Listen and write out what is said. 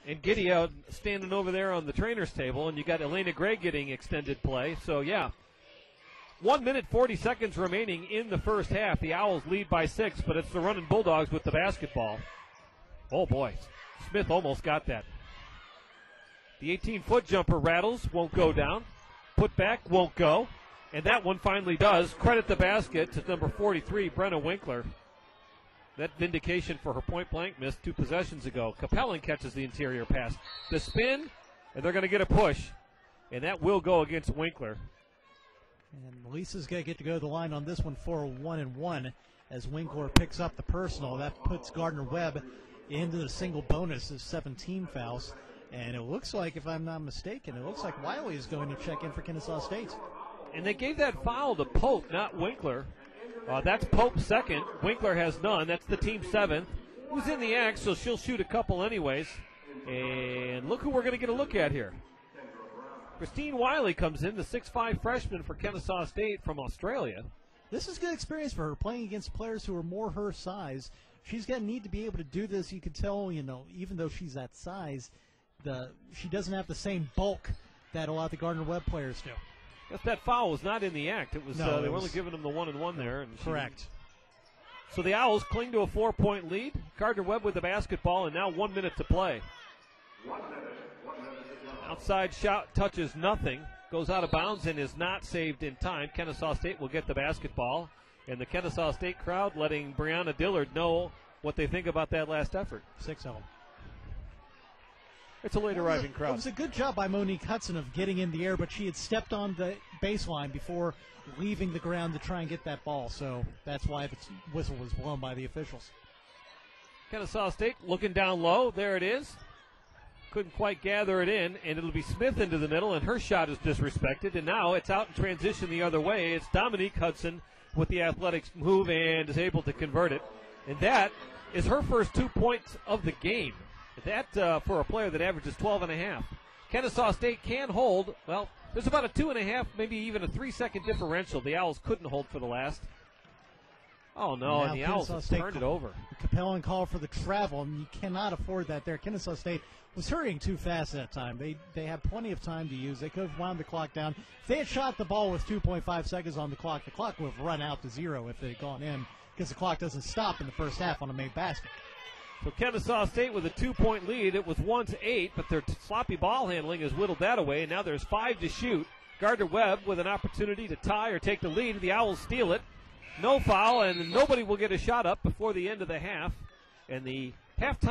And Giddy out standing over there on the trainer's table, and you got Elena Gray getting extended play. So, yeah, 1 minute 40 seconds remaining in the first half. The Owls lead by 6, but it's the running Bulldogs with the basketball. Oh, boy. Smith almost got that. The 18-foot jumper rattles, won't go down. Put back, won't go. And that one finally does. Credit the basket to number 43, Brenna Winkler. That vindication for her point-blank miss 2 possessions ago. Capellan catches the interior pass. The spin, and they're going to get a push. And that will go against Winkler. And Lisa's going to get to go to the line on this one for a 1-and-1 as Winkler picks up the personal. That puts Gardner-Webb into the single bonus of 17 fouls. And it looks like, if I'm not mistaken, it looks like Wiley is going to check in for Kennesaw State. And they gave that foul to Pope, not Winkler. That's Pope's second. Winkler has none. That's the team 7th. Who's in the act, so she'll shoot a couple anyways. And look who we're going to get a look at here. Christine Wiley comes in, the 6'5 freshman for Kennesaw State from Australia. This is good experience for her, playing against players who are more her size. She's going to need to be able to do this. You can tell, even though she's that size, she doesn't have the same bulk that a lot of the Gardner-Webb players do. That foul was not in the act. It was they were only giving them the 1-and-1 there. And correct. So the Owls cling to a 4-point lead. Gardner-Webb with the basketball, and now 1 minute to play. Outside shot touches nothing. Goes out of bounds and is not saved in time. Kennesaw State will get the basketball. And the Kennesaw State crowd letting Brianna Dillard know what they think about that last effort. 6 of them. It's a late arriving crowd. It was a good job by Monique Hudson of getting in the air, but she had stepped on the baseline before leaving the ground to try and get that ball. So that's why the whistle was blown by the officials. Kennesaw State looking down low. There it is. Couldn't quite gather it in, and it'll be Smith into the middle, and her shot is disrespected. And now it's out in transition the other way. It's Dominique Hudson with the athletics move and is able to convert it. And that is her first 2 points of the game. That for a player that averages 12.5. Kennesaw State can hold. Well, there's about a 2.5, maybe even a 3-second differential. The Owls couldn't hold for the last. Oh, no, and the Owls have turned it over. The Capellan call for the travel, and you cannot afford that there. Kennesaw State was hurrying too fast that time. They had plenty of time to use. They could have wound the clock down. If they had shot the ball with 2.5 seconds on the clock would have run out to 0 if they had gone in, because the clock doesn't stop in the first half on a made basket. So Kennesaw State with a 2-point lead. It was once 8, but their sloppy ball handling has whittled that away, and now there's 5 to shoot. Gardner-Webb with an opportunity to tie or take the lead. The Owls steal it. No foul, and nobody will get a shot up before the end of the half. And the halftime